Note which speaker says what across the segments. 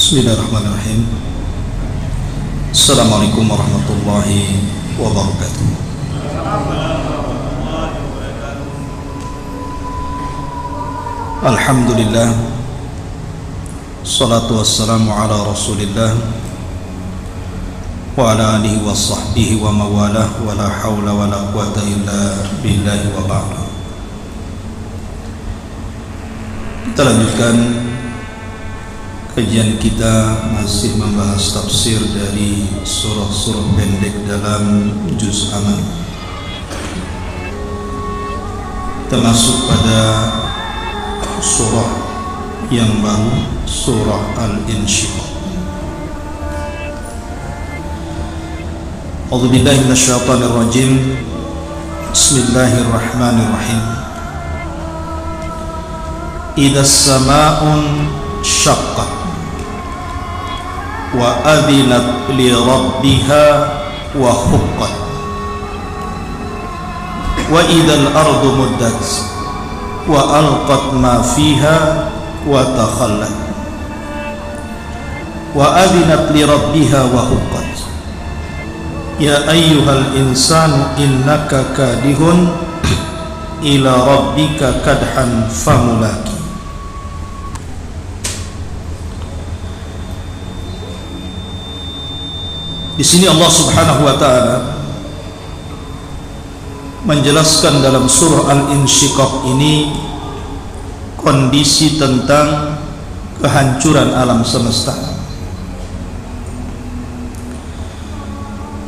Speaker 1: Bismillahirrahmanirrahim. Assalamualaikum warahmatullahi wabarakatuh. Alhamdulillah, salatu wassalamu ala rasulillah wa ala alihi wa sahbihi wa mawalah, wa la hawla wa la quwata illa billahi wa ba'da. Kita lanjutkan kajian kita, masih membahas tafsir dari surah-surah pendek dalam juz aman, termasuk pada surah yang baru, surah Al-Insyiqaq. A'udzubillahi minasyaitonir rajim. Bismillahirrahmanirrahim. Idzas samaa'un syaqqat wa adzinat li rabbiha wa huqqat wa idzal ardu muddat wa alqat ma fiha wa takhallat wa adzinat li rabbiha wa huqqat ya ayyuhal insanu innaka kadihun ila rabbika kadhan famulaki. Di sini Allah Subhanahu wa taala menjelaskan dalam surah Al-Insyiqaq ini kondisi tentang kehancuran alam semesta.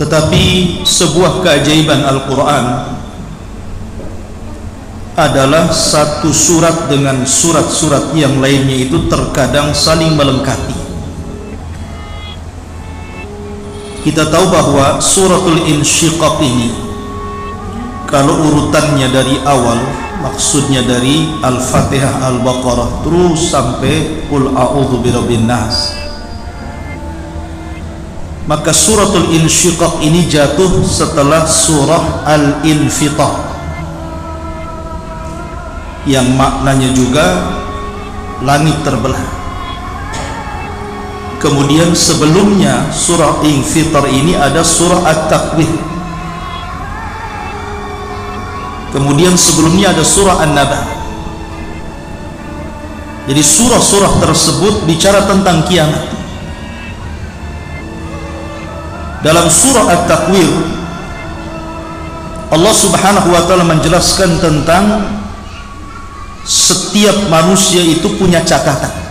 Speaker 1: Tetapi sebuah keajaiban Al-Quran adalah satu surat dengan surat-surat yang lainnya itu terkadang saling melengkapi. Kita tahu bahwa suratul Insyiqaq ini, kalau urutannya dari awal, maksudnya dari Al-Fatihah, Al-Baqarah terus sampai Qul a'udzu birabbin nas, maka suratul Insyiqaq ini jatuh setelah surah Al-Infitar, yang maknanya juga langit terbelah. Kemudian sebelumnya surah Infitar ini ada surah At-Takwir. Kemudian sebelumnya ada surah An-Naba. Jadi surah-surah tersebut bicara tentang kiamat. Dalam surah At-Takwir, Allah Subhanahu wa taala menjelaskan tentang setiap manusia itu punya catatan.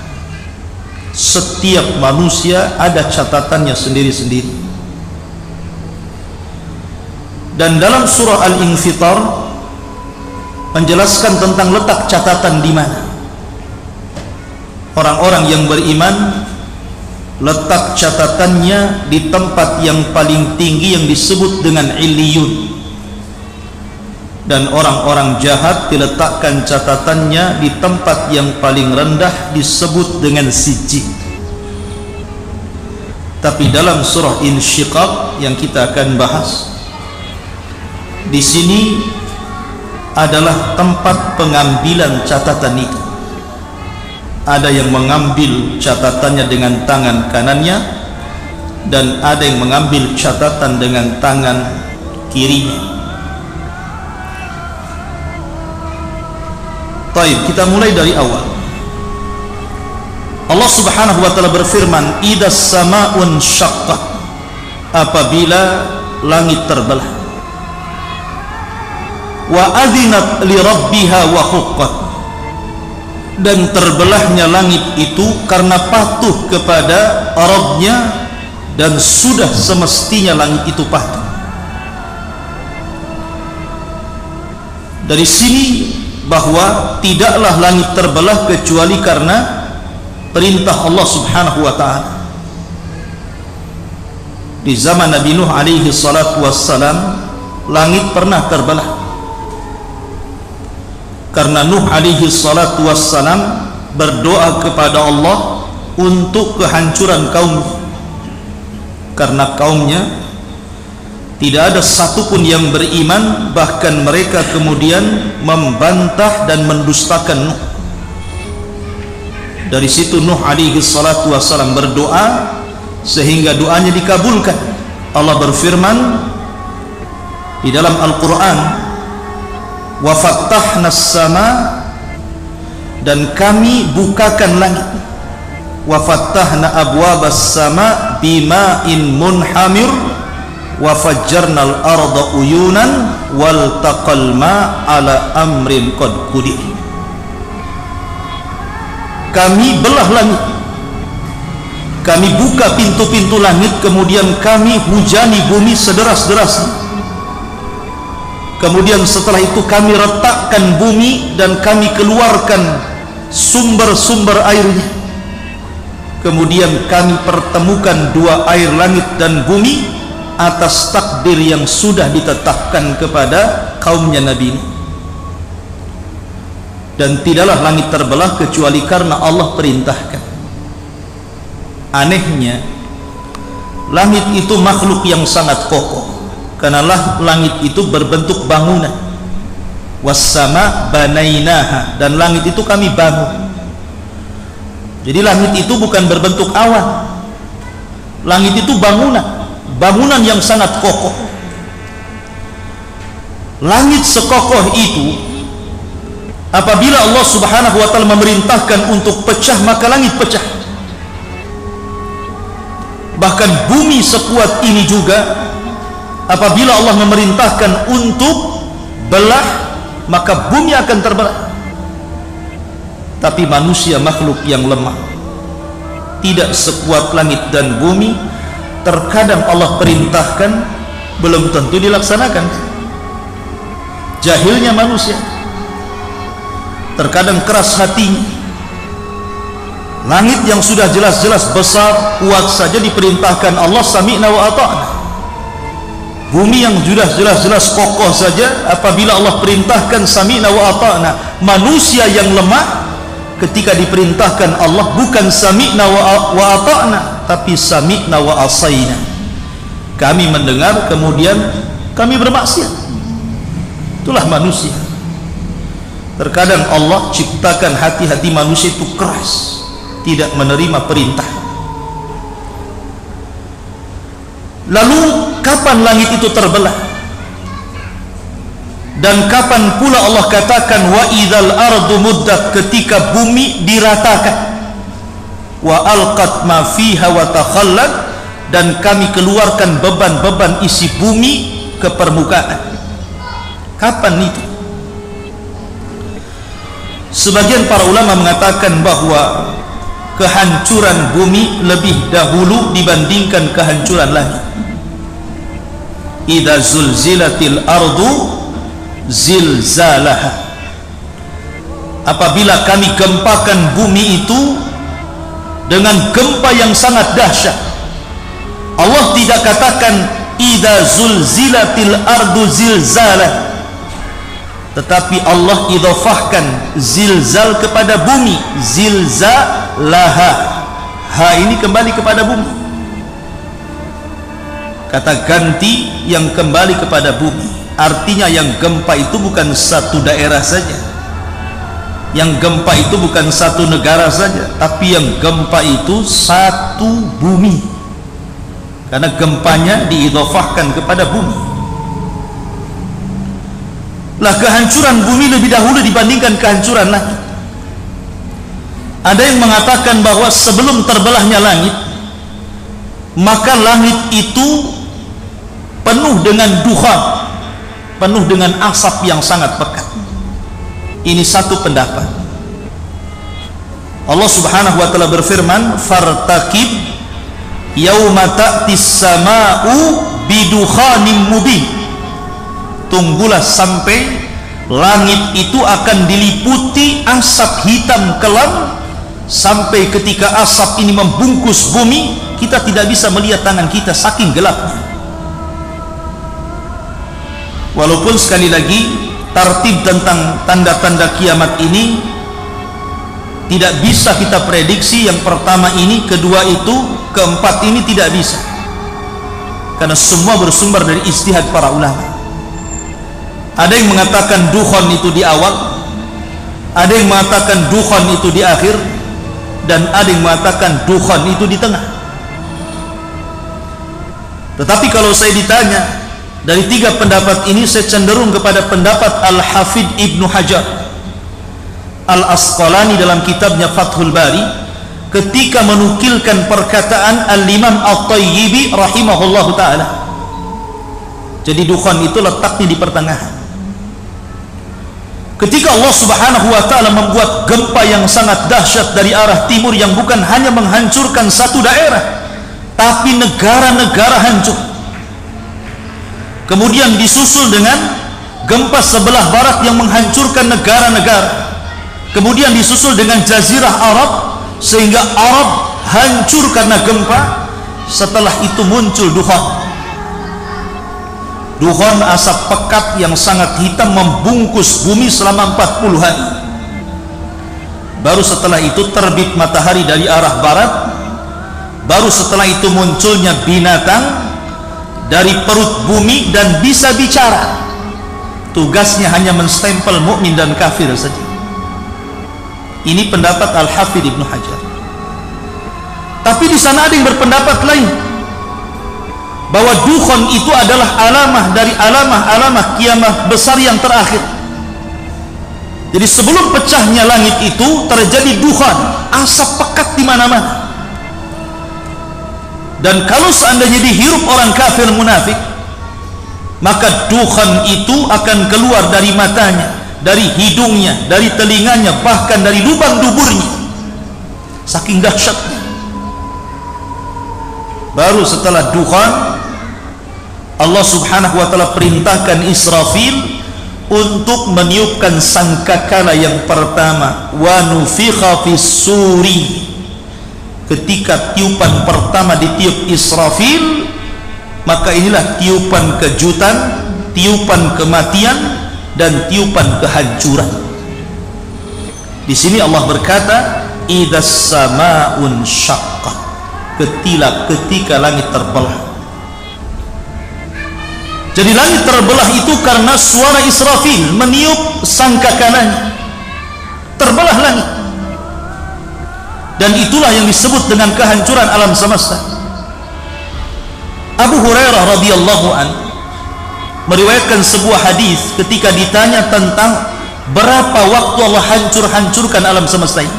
Speaker 1: Setiap manusia ada catatannya sendiri-sendiri. Dan dalam surah Al-Infitar menjelaskan tentang letak catatan di mana. Orang-orang yang beriman letak catatannya di tempat yang paling tinggi yang disebut dengan Illiyun. Dan orang-orang jahat diletakkan catatannya di tempat yang paling rendah disebut dengan Sijjin. Tapi dalam surah Insyiqaq yang kita akan bahas, di sini adalah tempat pengambilan catatan itu. Ada yang mengambil catatannya dengan tangan kanannya, dan ada yang mengambil catatan dengan tangan kirinya. Baik, kita mulai dari awal. Allah Subhanahu wa taala berfirman, idzas samaa'un syaqqat, apabila langit terbelah, wa adzinat li rabbiha wa huqqat, dan terbelahnya langit itu karena patuh kepada Rabbnya, dan sudah semestinya langit itu patuh. Dari sini bahwa tidaklah langit terbelah kecuali karena perintah Allah Subhanahu wa taala. Di zaman Nabi Nuh alaihi salatu wassalam, langit pernah terbelah karena Nuh alaihi salatu wassalam berdoa kepada Allah untuk kehancuran kaumnya, karena kaumnya tidak ada satupun yang beriman, bahkan mereka kemudian membantah dan mendustakan Nuh. Dari situ Nuh alaihi salatu wassalam berdoa sehingga doanya dikabulkan. Allah berfirman di dalam Al-Quran, wa fattahna as-sama, dan kami bukakan langit, wa fattahna abwabas sama bima'in munhamir wa fajjarna al-arda uyunan wal taqal ma ala amrin qad qudir. Kami belah langit, kami buka pintu-pintu langit, kemudian kami hujani bumi sederas-derasnya. Kemudian setelah itu kami retakkan bumi dan kami keluarkan sumber-sumber airnya. Kemudian kami pertemukan dua air, langit dan bumi, atas takdir yang sudah ditetapkan kepada kaumnya Nabi Nuh. Dan tidaklah langit terbelah kecuali karena Allah perintahkan. Anehnya, langit itu makhluk yang sangat kokoh, karena langit itu berbentuk bangunan. Was-sama banainaha, dan langit itu kami bangun. Jadi langit itu bukan berbentuk awan, langit itu bangunan yang sangat kokoh. Langit sekokoh itu, apabila Allah subhanahu wa ta'ala memerintahkan untuk pecah, maka langit pecah. Bahkan bumi sekuat ini juga, apabila Allah memerintahkan untuk belah, maka bumi akan terbelah. Tapi manusia makhluk yang lemah, tidak sekuat langit dan bumi. Terkadang Allah perintahkan, belum tentu dilaksanakan. Jahilnya manusia, terkadang keras hatinya. Langit yang sudah jelas-jelas besar, kuat saja diperintahkan Allah sami'na wa ata'na. Bumi yang sudah jelas-jelas kokoh saja, apabila Allah perintahkan sami'na wa ata'na. Manusia yang lemah, ketika diperintahkan Allah, bukan sami'na wa ata'na, tapi sami'na wa asaina. Kami mendengar, kemudian kami bermaksiat. Itulah manusia. Terkadang Allah ciptakan hati-hati manusia itu keras, tidak menerima perintah. Lalu kapan langit itu terbelah? Dan kapan pula Allah katakan wa idzal ardu muddat, ketika bumi diratakan, wa alqat ma fiha wa takhallat, dan kami keluarkan beban-beban isi bumi ke permukaan. Kapan itu? Sebagian para ulama mengatakan bahwa kehancuran bumi lebih dahulu dibandingkan kehancuran langit. Idza zulzilatil ardu zilzalaha, apabila kami gempakan bumi itu dengan gempa yang sangat dahsyat. Allah tidak katakan idza zulzilatil ardu zilzalah, tetapi Allah idhofahkan zilzal kepada bumi, zilzalaha. Ha ini kembali kepada bumi, kata ganti yang kembali kepada bumi. Artinya yang gempa itu bukan satu daerah saja, yang gempa itu bukan satu negara saja, tapi yang gempa itu satu bumi, karena gempanya diidhofahkan kepada bumi. Lah, kehancuran bumi lebih dahulu dibandingkan kehancuran langit. Ada yang mengatakan bahwa sebelum terbelahnya langit, maka langit itu penuh dengan dukhan, penuh dengan asap yang sangat pekat. Ini satu pendapat. Allah subhanahu wa ta'ala berfirman, fartaqib yauma ta'tis sama'u bidukhanim mubin. Tunggulah sampai langit itu akan diliputi asap hitam kelam, sampai ketika asap ini membungkus bumi, kita tidak bisa melihat tangan kita saking gelapnya. Walaupun sekali lagi tartib tentang tanda-tanda kiamat ini tidak bisa kita prediksi. Yang pertama ini, kedua itu, keempat ini tidak bisa, karena semua bersumber dari ijtihad para ulama. Ada yang mengatakan dukhan itu di awal, ada yang mengatakan dukhan itu di akhir, dan ada yang mengatakan dukhan itu di tengah. Tetapi kalau saya ditanya, dari tiga pendapat ini saya cenderung kepada pendapat Al-Hafidh Ibnu Hajar Al-Asqalani dalam kitabnya Fathul Bari ketika menukilkan perkataan Al-Imam At-Tayyibi rahimahullahu ta'ala. Jadi dukhan itu letaknya di pertengahan. Ketika Allah subhanahu wa ta'ala membuat gempa yang sangat dahsyat dari arah timur yang bukan hanya menghancurkan satu daerah, tapi negara-negara hancur. Kemudian disusul dengan gempa sebelah barat yang menghancurkan negara-negara. Kemudian disusul dengan jazirah Arab, sehingga Arab hancur karena gempa. Setelah itu muncul dukhan. Dukhan asap pekat yang sangat hitam membungkus bumi selama 40 hari. Baru setelah itu terbit matahari dari arah barat. Baru setelah itu munculnya binatang dari perut bumi dan bisa bicara. Tugasnya hanya menstempel mukmin dan kafir saja. Ini pendapat Al-Hafidh Ibnu Hajar. Tapi di sana ada yang berpendapat lain, bahwa dukhan itu adalah alamah dari alamah kiamat besar yang terakhir. Jadi sebelum pecahnya langit itu terjadi dukhan, asap pekat di mana-mana. Dan kalau seandainya dihirup orang kafir munafik, maka dukhan itu akan keluar dari matanya, dari hidungnya, dari telinganya, bahkan dari lubang duburnya. Saking dahsyatnya. Baru setelah dukhan, Allah subhanahu wa ta'ala perintahkan Israfil untuk meniupkan sangkakala yang pertama. Wa nufikha fis suri. Ketika tiupan pertama ditiup Israfil, maka inilah tiupan kejutan, tiupan kematian, dan tiupan kehancuran. Di sini Allah berkata, idzas samaun syaqqat, ketika langit terbelah. Jadi langit terbelah itu karena suara Israfil meniup sangkakalanya, terbelah langit. Dan itulah yang disebut dengan kehancuran alam semesta. Abu Hurairah radhiyallahu an meriwayatkan sebuah hadis ketika ditanya tentang berapa waktu Allah hancurkan alam semesta ini.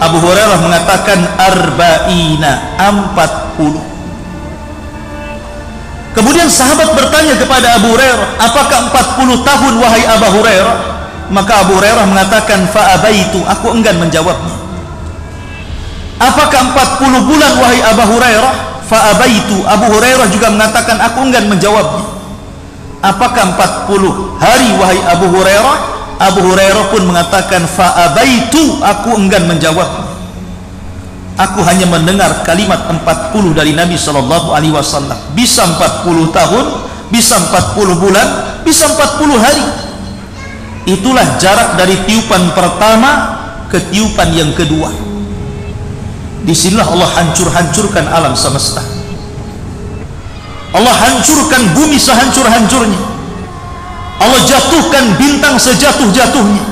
Speaker 1: Abu Hurairah mengatakan arba'ina, 40. Kemudian sahabat bertanya kepada Abu Hurairah, apakah 40 tahun wahai Abu Hurairah? Maka Abu Hurairah mengatakan fa'abaitu, aku enggan menjawabnya. Apakah 40 bulan wahai Abu Hurairah? Fa'abaitu, Abu Hurairah juga mengatakan aku enggan menjawabnya. Apakah 40 hari wahai Abu Hurairah? Abu Hurairah pun mengatakan fa'abaitu, aku enggan menjawabnya. Aku hanya mendengar kalimat 40 dari Nabi SAW. Bisa 40 tahun, bisa 40 bulan, bisa 40 hari. Itulah jarak dari tiupan pertama ke tiupan yang kedua. Disinilah Allah hancurkan alam semesta. Allah hancurkan bumi sehancur-hancurnya. Allah jatuhkan bintang sejatuh-jatuhnya.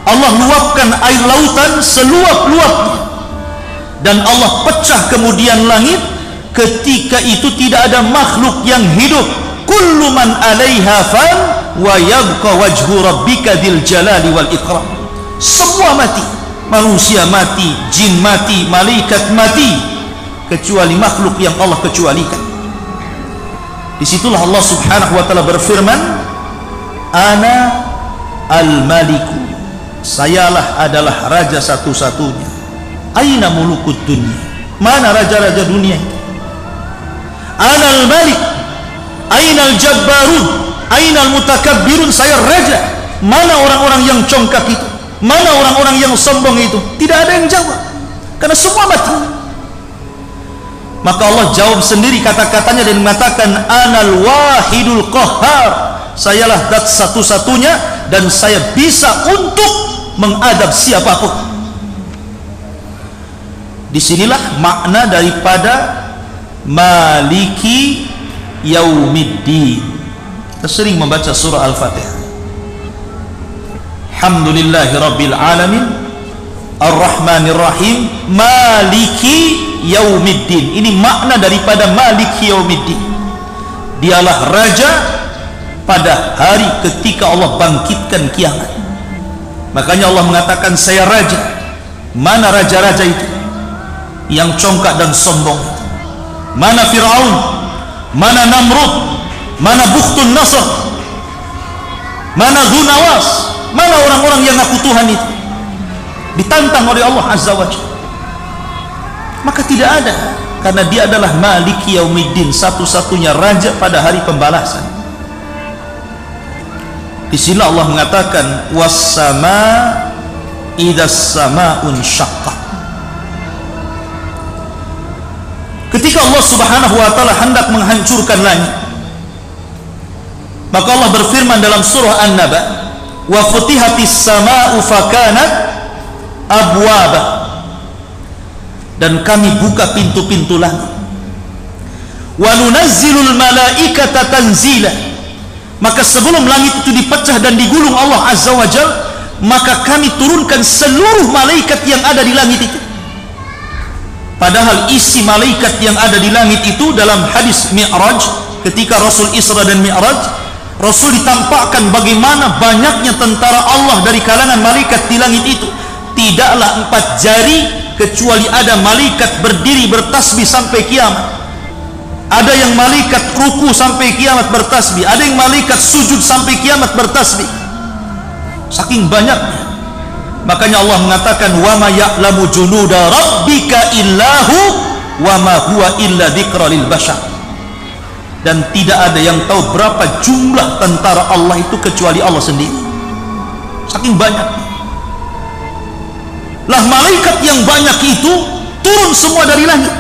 Speaker 1: Allah luapkan air lautan seluap-luapnya. Dan Allah pecah kemudian langit. Ketika itu tidak ada makhluk yang hidup. Kullu man 'alaiha fan wa yabqa wajhu rabbika dzil jalali wal ikram. Semua mati, manusia mati, jin mati, malaikat mati, kecuali makhluk yang Allah kecualikan. Disitulah Allah subhanahu wa ta'ala berfirman, ana al-maliku, sayalah adalah raja satu-satunya. Aina mulukud dunia, mana raja-raja dunia itu? Ana al-malik, aina al-jabbarun, aina al-mutakabbirun, saya raja. Mana orang-orang yang congkak itu? Mana orang-orang yang sombong itu? Tidak ada yang jawab, karena semua mati. Maka Allah jawab sendiri kata-katanya dan mengatakan anal wahidul qahhar, sayalah zat satu-satunya dan saya bisa untuk mengadab siapapun. Disinilah makna daripada maliki yaumiddin. Kita sering membaca surah Al-Fatihah. Alhamdulillahi rabbil alamin Ar-Rahmanir Rahim, Maliki Yaumiddin. Ini makna daripada Maliki Yaumiddin. Dialah raja pada hari ketika Allah bangkitkan kiamat. Makanya Allah mengatakan, saya raja. Mana raja-raja itu yang congkak dan sombong? Mana Fir'aun? Mana Namrud? Mana Bukhtun Nasr? Mana Dzunawas? Mana orang-orang yang ngaku Tuhan itu? Ditantang oleh Allah Azza wa Jalla. Maka tidak ada, karena dia adalah Maliki Yaumiddin, satu-satunya raja pada hari pembalasan. Di sini Allah mengatakan, was-sama idzas sama'un syaqqat. Ketika Allah Subhanahu wa taala hendak menghancurkan langit, maka Allah berfirman dalam surah An-Naba, wa futihatis sama'u fakanat abwaba, dan kami buka pintu-pintu langit. Wa nunazzilul malaikata tanzila, maka sebelum langit itu dipecah dan digulung Allah Azza wa Jalla, maka kami turunkan seluruh malaikat yang ada di langit itu. Padahal isi malaikat yang ada di langit itu, dalam hadis Mi'raj, ketika Rasul Isra dan Mi'raj, Rasul ditampakkan bagaimana banyaknya tentara Allah dari kalangan malaikat di langit itu. Tidaklah 4 jari, kecuali ada malaikat berdiri bertasbih sampai kiamat. Ada yang malaikat ruku sampai kiamat bertasbih, ada yang malaikat sujud sampai kiamat bertasbih. Saking banyaknya. Makanya Allah mengatakan, wa ma ya'lamu junuda rabbika illahu wa ma huwa illa dzikra lil bashar. Dan tidak ada yang tahu berapa jumlah tentara Allah itu kecuali Allah sendiri. Saking banyak. Lah malaikat yang banyak itu turun semua dari langit.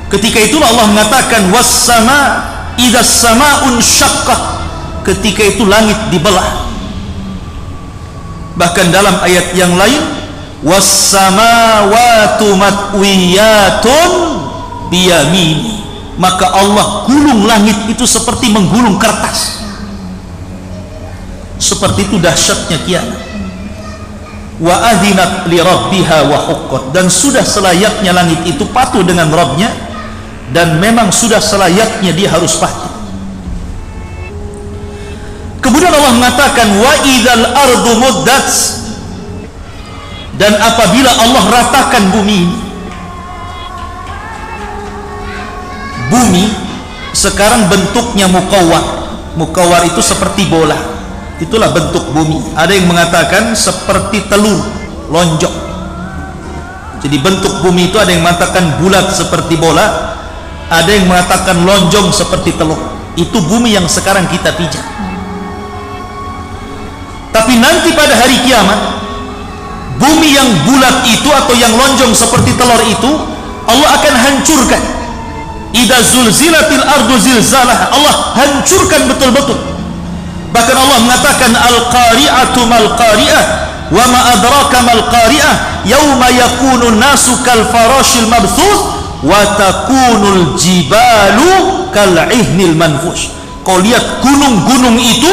Speaker 1: Ketika itulah Allah mengatakan, was-sama idzas sama'un syaqqat. Ketika itu langit dibelah. Bahkan dalam ayat yang lain, was-samawatu matwiyatun biyamini, maka Allah gulung langit itu seperti menggulung kertas. Seperti itu dahsyatnya kiamat. Wa adzinat li rabbiha wa huqqat, dan sudah selayaknya langit itu patuh dengan Rabbnya, dan memang sudah selayaknya dia harus patuh. Kemudian Allah mengatakan, wa idzal ardu muddat, dan apabila Allah ratakan bumi ini. Bumi sekarang bentuknya mukawwar. Mukawwar itu seperti bola. Itulah bentuk bumi. Ada yang mengatakan seperti telur lonjong. Jadi bentuk bumi itu ada yang mengatakan bulat seperti bola, ada yang mengatakan lonjong seperti telur. Itu bumi yang sekarang kita pijak. Tapi nanti pada hari kiamat, bumi yang bulat itu atau yang lonjong seperti telur itu Allah akan hancurkan. Idza zulzilatil ardu zilzalaha, Allah hancurkan betul-betul. Bahkan Allah mengatakan, al-qari'atu mal qari'ah wa ma adraka mal qari'ah yauma yakunu nasu kal farashil mabthuth wa takunul jibalu kal ihnil manfush. Kau lihat gunung-gunung itu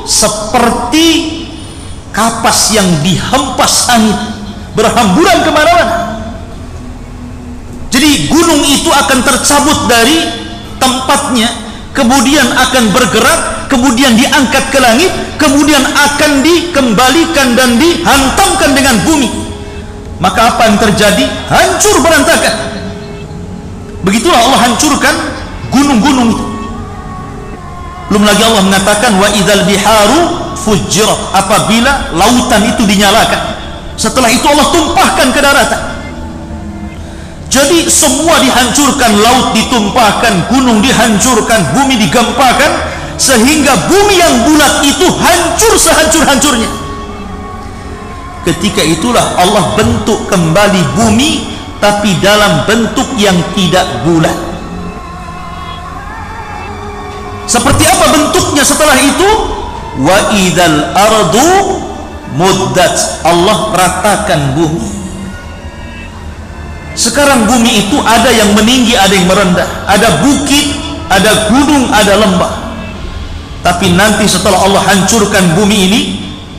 Speaker 1: seperti kapas yang dihempas angin, berhamburan kemana-mana. Jadi gunung itu akan tercabut dari tempatnya, kemudian akan bergerak, kemudian diangkat ke langit, kemudian akan dikembalikan dan dihantamkan dengan bumi. Maka apa yang terjadi? Hancur berantakan. Begitulah Allah hancurkan gunung-gunung itu. Belum lagi Allah mengatakan, wa idzal biharu fujirat, apabila lautan itu dinyalakan. Setelah itu Allah tumpahkan ke daratan. Jadi semua dihancurkan, laut ditumpahkan, gunung dihancurkan, bumi digempakan, sehingga bumi yang bulat itu hancur sehancur-hancurnya. Ketika itulah Allah bentuk kembali bumi, tapi dalam bentuk yang tidak bulat. Seperti apa bentuknya setelah itu? Wa idzal ardu muddat, Allah ratakan bumi. Sekarang bumi itu ada yang meninggi, ada yang merendah, ada bukit, ada gunung, ada lembah. Tapi nanti setelah Allah hancurkan bumi ini,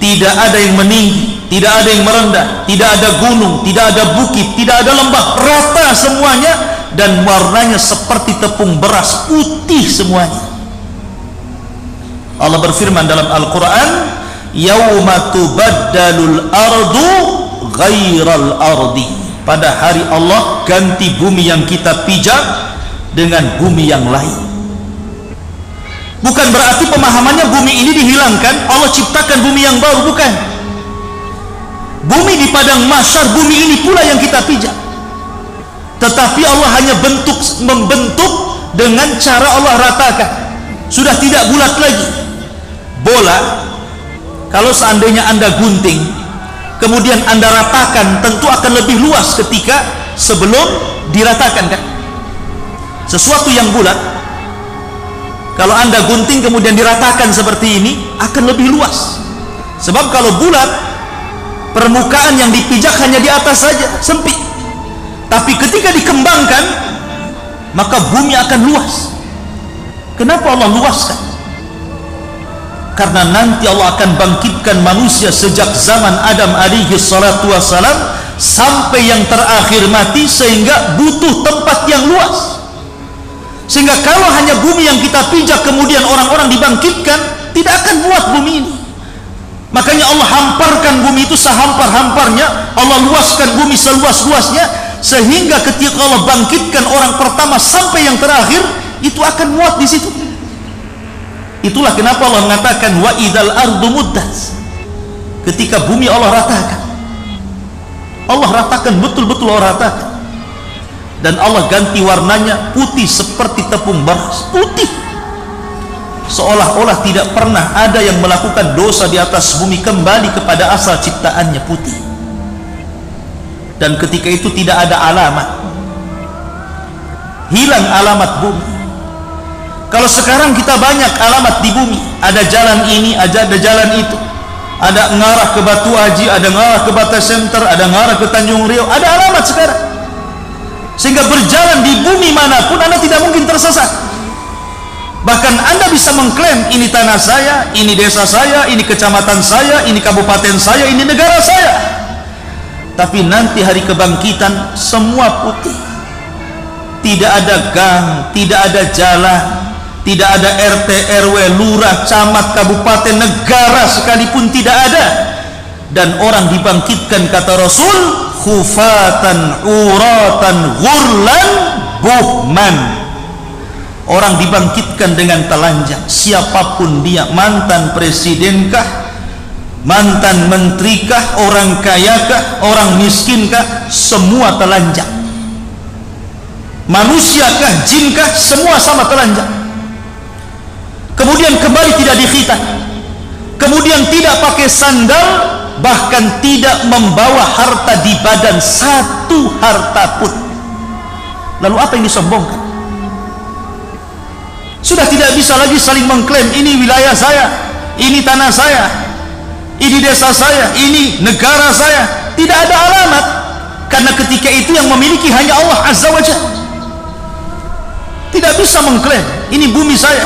Speaker 1: tidak ada yang meninggi, tidak ada yang merendah, tidak ada gunung, tidak ada bukit, tidak ada lembah, rata semuanya, dan warnanya seperti tepung beras, putih semuanya. Allah berfirman dalam Al-Quran, yauma tubaddalul ardu ghairal ardi, pada hari Allah ganti bumi yang kita pijak dengan bumi yang lain. Bukan berarti pemahamannya bumi ini dihilangkan, Allah ciptakan bumi yang baru, bukan. Bumi di padang mahsyar, bumi ini pula yang kita pijak, tetapi Allah hanya membentuk dengan cara Allah ratakan. Sudah tidak bulat lagi. Bola, kalau seandainya Anda gunting kemudian Anda ratakan, tentu akan lebih luas ketika sebelum diratakan, kan? Sesuatu yang bulat, kalau Anda gunting kemudian diratakan seperti ini, akan lebih luas. Sebab kalau bulat, permukaan yang dipijak hanya di atas saja, sempit. Tapi ketika dikembangkan, maka bumi akan luas. Kenapa Allah luaskan? Karena nanti Allah akan bangkitkan manusia sejak zaman Adam alaihi salatu wassalam sampai yang terakhir mati, sehingga butuh tempat yang luas. Sehingga kalau hanya bumi yang kita pijak kemudian orang-orang dibangkitkan, tidak akan muat bumi ini. Makanya Allah hamparkan bumi itu sehampar-hamparnya, Allah luaskan bumi seluas-luasnya, sehingga ketika Allah bangkitkan orang pertama sampai yang terakhir, itu akan muat di situ. Itulah kenapa Allah mengatakan wa idal ardu muddat. Ketika bumi Allah ratakan, Allah ratakan, betul-betul Allah ratakan, dan Allah ganti warnanya putih seperti tepung beras, putih, seolah-olah tidak pernah ada yang melakukan dosa di atas bumi, kembali kepada asal ciptaannya, putih. Dan ketika itu tidak ada alamat, hilang alamat bumi. Kalau sekarang kita banyak alamat di bumi, ada jalan ini, ada jalan itu, ada ngarah ke Batu Haji, ada ngarah ke Bata Center, ada ngarah ke Tanjung Riau, ada alamat sekarang. Sehingga berjalan di bumi manapun Anda tidak mungkin tersesat. Bahkan Anda bisa mengklaim, ini tanah saya, ini desa saya, ini kecamatan saya, ini kabupaten saya, ini negara saya. Tapi nanti hari kebangkitan semua putih. Tidak ada gang, tidak ada jalan, tidak ada RT, RW, lurah, camat, kabupaten, negara sekalipun tidak ada. Dan orang dibangkitkan, kata Rasul, khufatan, uratan, ghurlan, buhman. Orang dibangkitkan dengan telanjang, siapapun dia, mantan presidenkah, mantan menterikah, orang kayakah, orang miskinkah, semua telanjang. Manusiakah, jinkah, semua sama telanjang. Kemudian kembali tidak dikhitan, kemudian tidak pakai sandal, bahkan tidak membawa harta di badan, satu harta pun. Lalu apa yang disombongkan? Sudah tidak bisa lagi saling mengklaim, ini wilayah saya, ini tanah saya, ini desa saya, ini negara saya. Tidak ada alamat, karena ketika itu yang memiliki hanya Allah Azza wa Jalla. Tidak bisa mengklaim ini bumi saya,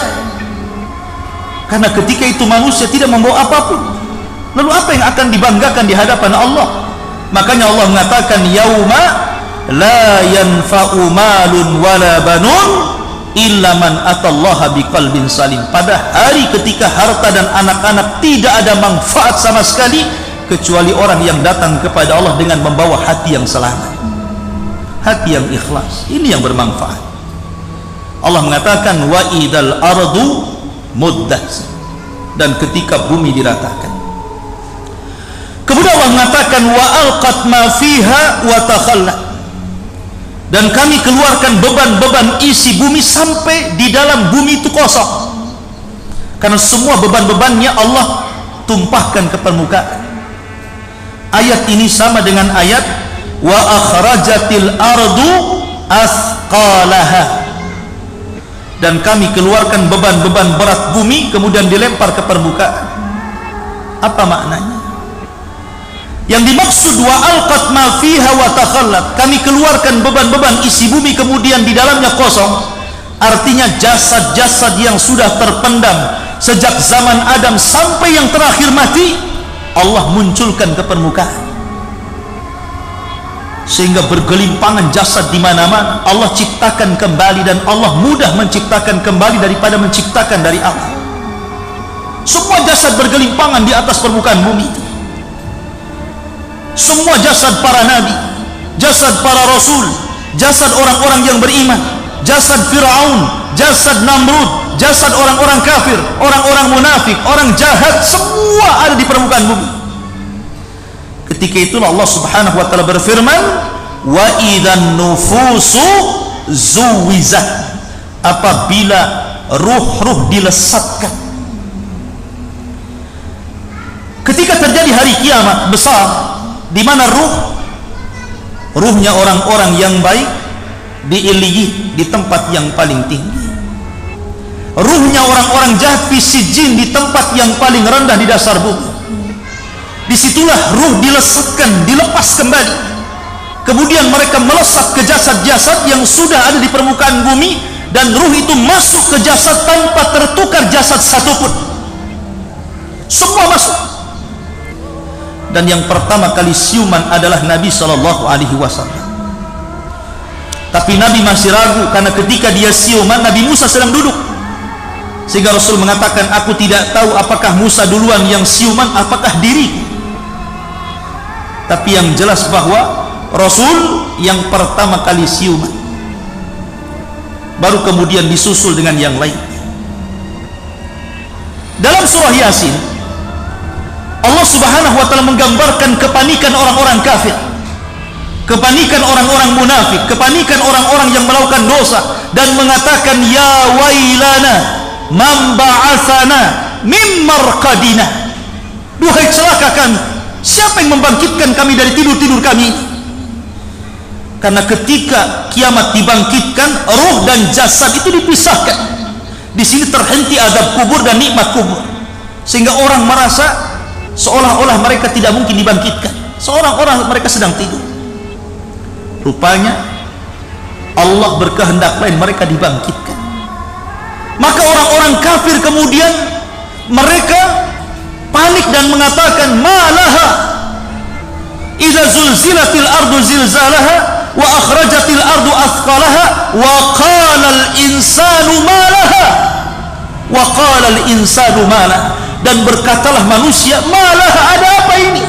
Speaker 1: karena ketika itu manusia tidak membawa apapun. Lalu apa yang akan dibanggakan di hadapan Allah? Makanya Allah mengatakan, yauma la yanfa'u malun wala banun illa man atallaha biqalbin salim. Pada hari ketika harta dan anak-anak tidak ada manfaat sama sekali, kecuali orang yang datang kepada Allah dengan membawa hati yang selamat, hati yang ikhlas. Ini yang bermanfaat. Allah mengatakan wa idal ardu muddat, dan ketika bumi diratakan. Kemudian Allah mengatakan wa alqat ma fiha wa takhallat, dan kami keluarkan beban-beban isi bumi sampai di dalam bumi itu kosong, karena semua beban-bebannya Allah tumpahkan ke permukaan. Ayat ini sama dengan ayat wa akhrajatil ardu asqalaha, dan kami keluarkan beban-beban berat bumi kemudian dilempar ke permukaan. Apa maknanya? Yang dimaksud wa alqat ma fiha wa takhallat, kami keluarkan beban-beban isi bumi kemudian di dalamnya kosong, artinya jasad-jasad yang sudah terpendam sejak zaman Adam sampai yang terakhir mati, Allah munculkan ke permukaan, sehingga bergelimpangan jasad di mana-mana. Allah ciptakan kembali, dan Allah mudah menciptakan kembali daripada menciptakan dari awal. Semua jasad bergelimpangan di atas permukaan bumi itu. Semua jasad para nabi, jasad para rasul, jasad orang-orang yang beriman, jasad Fir'aun, jasad Namrud, jasad orang-orang kafir, orang-orang munafik, orang jahat, semua ada di permukaan bumi. Ketika itulah Allah Subhanahu wa taala berfirman, wa idzan nufusu zuwizat, apabila ruh-ruh dilesatkan. Ketika terjadi hari kiamat besar, di mana ruhnya orang-orang yang baik di Iliyyin, di tempat yang paling tinggi, ruhnya orang-orang jahat fi sijjin, di tempat yang paling rendah di dasar bumi. Disitulah ruh dilesatkan, dilepas kembali. Kemudian mereka melesat ke jasad-jasad yang sudah ada di permukaan bumi, dan ruh itu masuk ke jasad tanpa tertukar jasad satupun. Semua masuk. Dan yang pertama kali siuman adalah Nabi SAW. Tapi Nabi masih ragu, karena ketika dia siuman, Nabi Musa sedang duduk, sehingga Rasul mengatakan, aku tidak tahu apakah Musa duluan yang siuman, apakah diriku. Tapi yang jelas bahwa Rasul yang pertama kali siuman, baru kemudian disusul dengan yang lain. Dalam surah Yasin, Allah Subhanahu wa taala menggambarkan kepanikan orang-orang kafir, kepanikan orang-orang munafik, kepanikan orang-orang yang melakukan dosa, dan mengatakan, ya wailana man ba'atsana mim marqadina, duhai celaka kami, siapa yang membangkitkan kami dari tidur-tidur kami? Karena ketika kiamat dibangkitkan, ruh dan jasad itu dipisahkan. Di sini terhenti azab kubur dan nikmat kubur, sehingga orang merasa seolah-olah mereka tidak mungkin dibangkitkan, seolah-olah mereka sedang tidur. Rupanya Allah berkehendak lain, mereka dibangkitkan. Maka orang-orang kafir kemudian mereka panik dan mengatakan, malaha idza zulzilatil ardu zilzalaha wa akhrajatil ardu athqalaha wa qala al insanu malaha wa qala al insanu malaha, dan berkatalah manusia, malah ada apa ini?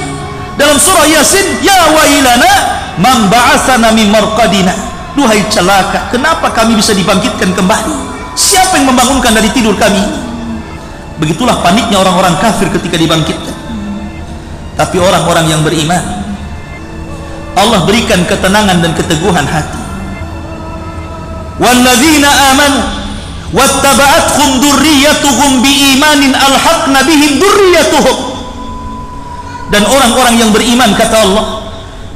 Speaker 1: Dalam surah Yasin, ya wailana man ba'atsana min marqadina, duhai celaka, kenapa kami bisa dibangkitkan kembali? Siapa yang membangunkan dari tidur kami? Begitulah paniknya orang-orang kafir ketika dibangkitkan. Tapi orang-orang yang beriman, Allah berikan ketenangan dan keteguhan hati. Walladzina amanu wattaba'athum dzurriyyatuhum biimanin alhaqna bihim dzurriyyatuhum, dan orang-orang yang beriman, kata Allah,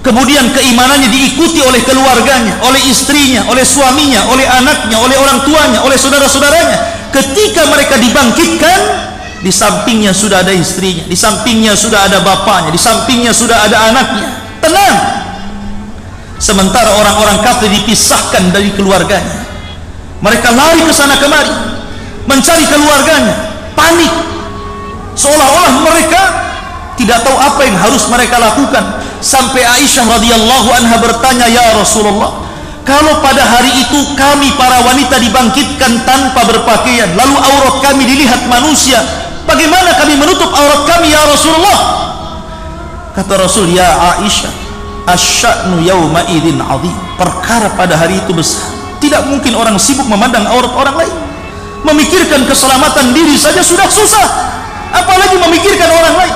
Speaker 1: kemudian keimanannya diikuti oleh keluarganya, oleh istrinya, oleh suaminya, oleh anaknya, oleh orang tuanya, oleh saudara-saudaranya. Ketika mereka dibangkitkan, di sampingnya sudah ada istrinya, di sampingnya sudah ada bapaknya, di sampingnya sudah ada anaknya, tenang. Sementara orang-orang kafir dipisahkan dari keluarganya, mereka lari ke sana kemari mencari keluarganya, panik, seolah-olah mereka tidak tahu apa yang harus mereka lakukan. Sampai Aisyah radhiyallahu anha bertanya, ya Rasulullah, kalau pada hari itu kami para wanita dibangkitkan tanpa berpakaian, lalu aurat kami dilihat manusia, bagaimana kami menutup aurat kami ya Rasulullah? Kata Rasul, ya Aisyah, asya'nu yawma idzin 'adzim, perkara pada hari itu besar. Tidak mungkin orang sibuk memandang aurat orang lain. Memikirkan keselamatan diri saja sudah susah, apalagi memikirkan orang lain.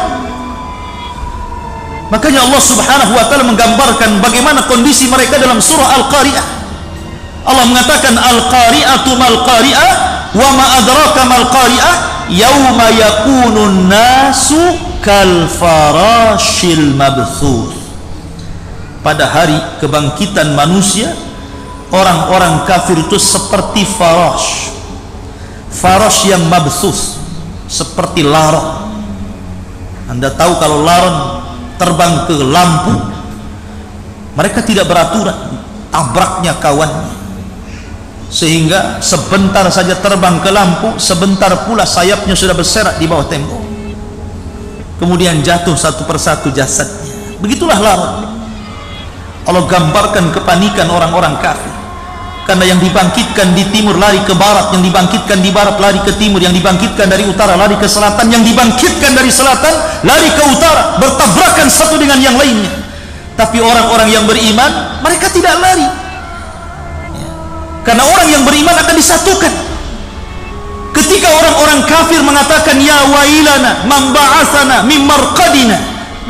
Speaker 1: Makanya Allah Subhanahu wa taala menggambarkan bagaimana kondisi mereka dalam surah Al-Qari'ah. Allah mengatakan, Al-Qari'atu mal qari'ah wa ma adraka mal qari'ah yauma yakunun nasu kal farashil mabthuth. Pada hari kebangkitan manusia, orang-orang kafir itu seperti farash yang mabthuth, seperti laron. Anda tahu kalau laron terbang ke lampu, mereka tidak beraturan, tabraknya kawannya, sehingga sebentar saja terbang ke lampu, sebentar pula sayapnya sudah berserak di bawah tembok. kemudian jatuh satu persatu jasadnya. Begitulah larat. Allah gambarkan kepanikan orang-orang kafir, karena yang dibangkitkan di timur lari ke barat, yang dibangkitkan di barat lari ke timur, yang dibangkitkan dari utara lari ke selatan, yang dibangkitkan dari selatan lari ke utara, bertabrakan satu dengan yang lainnya. Tapi orang-orang yang beriman, mereka tidak lari, karena orang yang beriman akan disatukan. Ketika orang-orang kafir mengatakan ya wailana man ba'atsana min marqadina,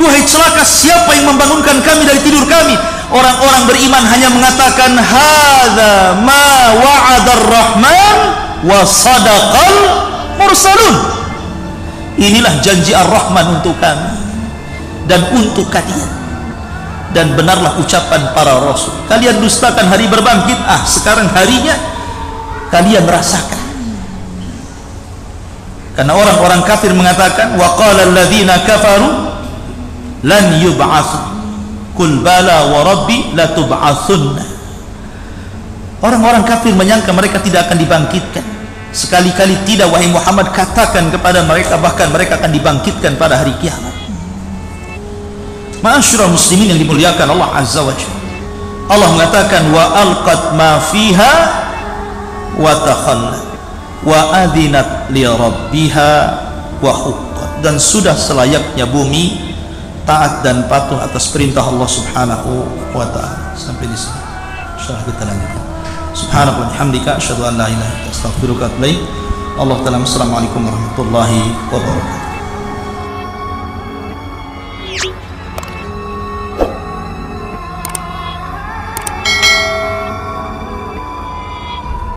Speaker 1: duhai celaka siapa yang membangunkan kami dari tidur kami, orang-orang beriman hanya mengatakan hadza ma wa'adar rahman wa sadaqal mursalun. Inilah janji ar-Rahman untuk kami dan untuk kalian, dan benarlah ucapan para rasul. Kalian dustakan hari berbangkit, sekarang harinya kalian rasakan. Karena orang-orang kafir mengatakan wa qala alladziina kafaru lan yub'atsu qul bala wa rabbi la tub'atsunna. Orang-orang kafir menyangka mereka tidak akan dibangkitkan. Sekali-kali tidak, wahai Muhammad, katakan kepada mereka bahkan mereka akan dibangkitkan pada hari kiamat. Ma'asyiral muslimin yang dimuliakan Allah Azza wa Jalla, Allah mengatakan wa alqat ma fiha wa takhallat wa adinat li rabbiha wa huqqat. Dan sudah selayaknya bumi taat dan patuh atas perintah Allah Subhanahu wa ta'ala. Sampai di sini insyaallah kita lanjutkan. Subhanaka wa bihamdika asyhadu an la ilaha illa anta astaghfiruka wa atubu ilaik. Allah ta'ala. Assalamualaikum warahmatullahi wabarakatuh.